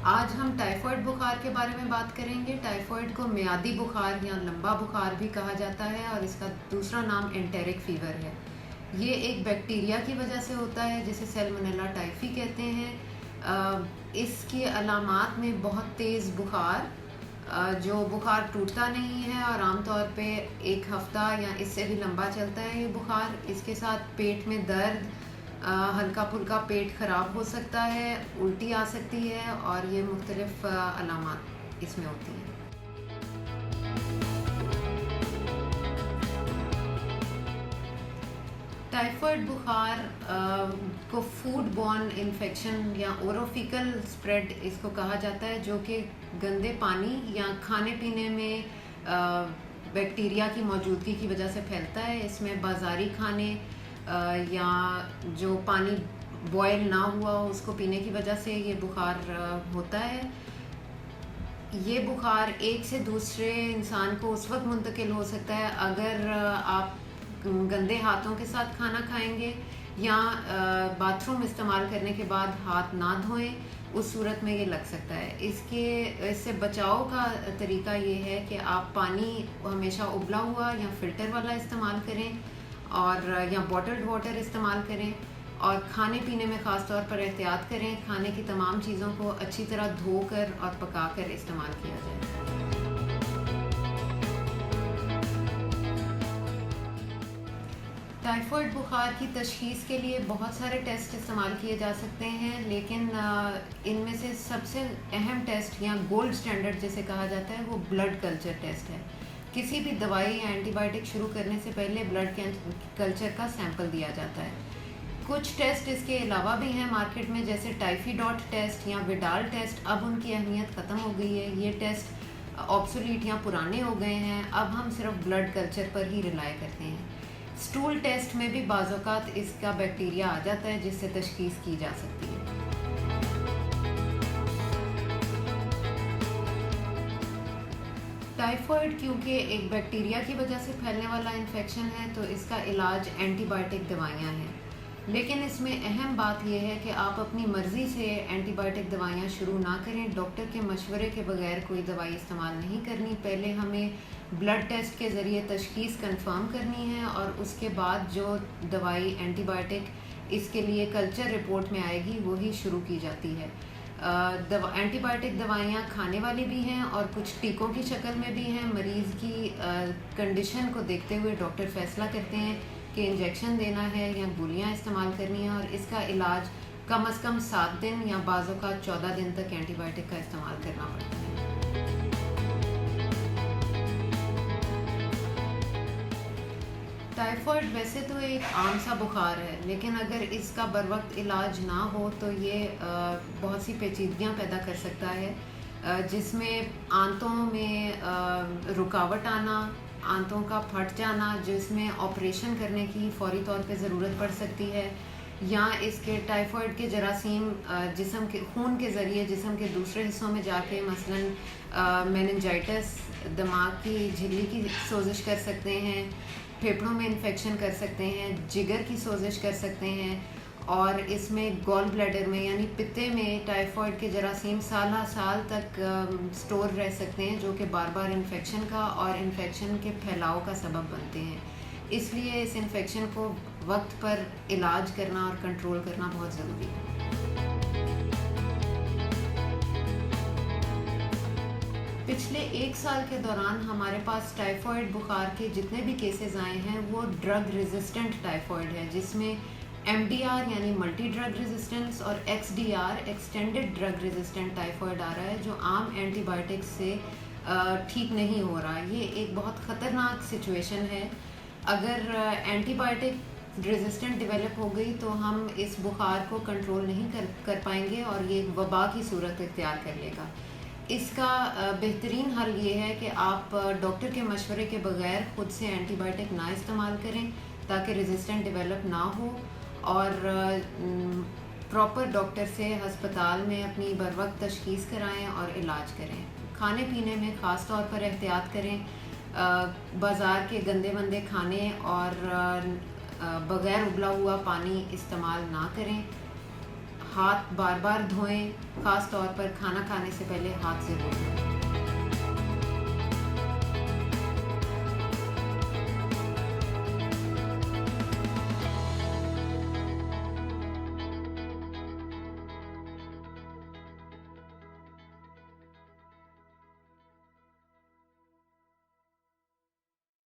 आज हम टाइफाइड बुखार के बारे में बात करेंगे। टाइफाइड को मियादी बुखार या लंबा बुखार भी कहा जाता है और इसका दूसरा नाम एंटेरिक फीवर है। ये एक बैक्टीरिया की वजह से होता है जिसे सैल्मोनेला टाइफी कहते हैं। इसकी अलामात में बहुत तेज़ बुखार, जो बुखार टूटता नहीं है और आमतौर पे एक हफ्ता या इससे भी लंबा चलता है ये बुखार। इसके साथ पेट में दर्द, हल्का फुल्का पेट ख़राब हो सकता है, उल्टी आ सकती है और ये मुख्तलिफ अलामात इसमें होती हैं। टाइफाइड बुखार को फूड बॉर्न इन्फेक्शन या ओरोफिकल स्प्रेड इसको कहा जाता है, जो कि गंदे पानी या खाने पीने में बैक्टीरिया की मौजूदगी की वजह से फैलता है। इसमें बाज़ारी खाने या जो पानी बॉयल ना हुआ उसको पीने की वजह से ये बुखार होता है। ये बुखार एक से दूसरे इंसान को उस वक्त मुंतकिल हो सकता है अगर आप गंदे हाथों के साथ खाना खाएंगे या बाथरूम इस्तेमाल करने के बाद हाथ ना धोएं, उस सूरत में ये लग सकता है। इससे बचाव का तरीका ये है कि आप पानी हमेशा उबला हुआ या फ़िल्टर वाला इस्तेमाल करें और या बॉटल्ड वाटर इस्तेमाल करें और खाने पीने में ख़ास तौर पर एहतियात करें। खाने की तमाम चीज़ों को अच्छी तरह धोकर और पकाकर इस्तेमाल किया जाए। टाइफाइड बुखार की तशख़ीस के लिए बहुत सारे टेस्ट इस्तेमाल किए जा सकते हैं, लेकिन इनमें से सबसे अहम टेस्ट या गोल्ड स्टैंडर्ड जिसे कहा जाता है वो ब्लड कल्चर टेस्ट है। किसी भी दवाई या एंटीबायोटिक शुरू करने से पहले ब्लड कल्चर का सैंपल दिया जाता है। कुछ टेस्ट इसके अलावा भी हैं मार्केट में, जैसे टाइफीडॉट टेस्ट या विडाल टेस्ट। अब उनकी अहमियत ख़त्म हो गई है, ये टेस्ट ऑब्सोलीट या पुराने हो गए हैं। अब हम सिर्फ ब्लड कल्चर पर ही रिलाई करते हैं। स्टूल टेस्ट में भी बाज़-औक़ात इसका बैक्टीरिया आ जाता है जिससे तशख़ीस की जा सकती है। टाइफाइड क्योंकि एक बैक्टीरिया की वजह से फैलने वाला इन्फेक्शन है तो इसका इलाज एंटीबायोटिक दवाइयाँ हैं, लेकिन इसमें अहम बात यह है कि आप अपनी मर्ज़ी से एंटीबायोटिक दवाइयाँ शुरू ना करें। डॉक्टर के मशवरे के बगैर कोई दवाई इस्तेमाल नहीं करनी। पहले हमें ब्लड टेस्ट के ज़रिए तशख़ीस कंफर्म करनी है और उसके बाद जो दवाई एंटीबायोटिक इसके लिए कल्चर रिपोर्ट में आएगी वही शुरू की जाती है। एंटीबायोटिक दवाइयाँ खाने वाली भी हैं और कुछ टीकों की शक्ल में भी हैं। मरीज़ की कंडीशन को देखते हुए डॉक्टर फ़ैसला करते हैं कि इंजेक्शन देना है या गोलियां इस्तेमाल करनी है, और इसका इलाज कम अज़ कम 7 दिन या बाज़-औक़ात 14 दिन तक एंटीबायोटिक का इस्तेमाल करना पड़ता है। टाइफाइड वैसे तो एक आम सा बुखार है, लेकिन अगर इसका बर वक्त इलाज ना हो तो ये बहुत सी पेचीदगियाँ पैदा कर सकता है, जिसमें आंतों में रुकावट आना, आंतों का फट जाना, जिसमें ऑपरेशन करने की फ़ौरी तौर पे ज़रूरत पड़ सकती है, या इसके टाइफाइड के जरासीम जिस्म के खून के ज़रिए जिस्म के दूसरे हिस्सों में जाके मसलन मेनिंजाइटिस, दिमाग की झिल्ली की सोजिश कर सकते हैं, फेफड़ों में इन्फेक्शन कर सकते हैं, जिगर की सोजिश कर सकते हैं, और इसमें गॉल ब्लैडर में यानी पित्ते में टाइफाइड के जरासीम साल तक स्टोर रह सकते हैं, जो कि बार बार इन्फेक्शन का और इन्फेक्शन के फैलाव का सबब बनते हैं। इसलिए इस इन्फेक्शन को वक्त पर इलाज करना और कंट्रोल करना बहुत ज़रूरी है। पिछले 1 साल के दौरान हमारे पास टाइफाइड बुखार के जितने भी केसेस आए हैं वो ड्रग रेजिस्टेंट टाइफाइड है, जिसमें MDR यानी मल्टी ड्रग रेजिस्टेंस और XDR extended drug resistant typhoid आ रहा है, जो आम एंटीबायोटिक्स से ठीक नहीं हो रहा। ये एक बहुत ख़तरनाक सिचुएशन है। अगर एंटीबायोटिक रेजिस्टेंट डेवलप हो गई तो हम इस बुखार को कंट्रोल नहीं कर पाएंगे और ये एक वबा की सूरत इख्तियार कर लेगा। इसका बेहतरीन हल ये है कि आप डॉक्टर के मशवरे के बगैर खुद से एंटीबायोटिक ना इस्तेमाल करें ताकि रेजिस्टेंट डेवलप ना हो, और प्रॉपर डॉक्टर से हस्पताल में अपनी बर वक्त तशख़ीस कराएं और इलाज करें। खाने पीने में ख़ास तौर पर एहतियात करें। बाज़ार के गंदे मंदे खाने और बग़ैर उबला हुआ पानी इस्तेमाल ना करें। हाथ बार बार धोएं, ख़ास तौर पर खाना खाने से पहले हाथ ज़रूर धोएं।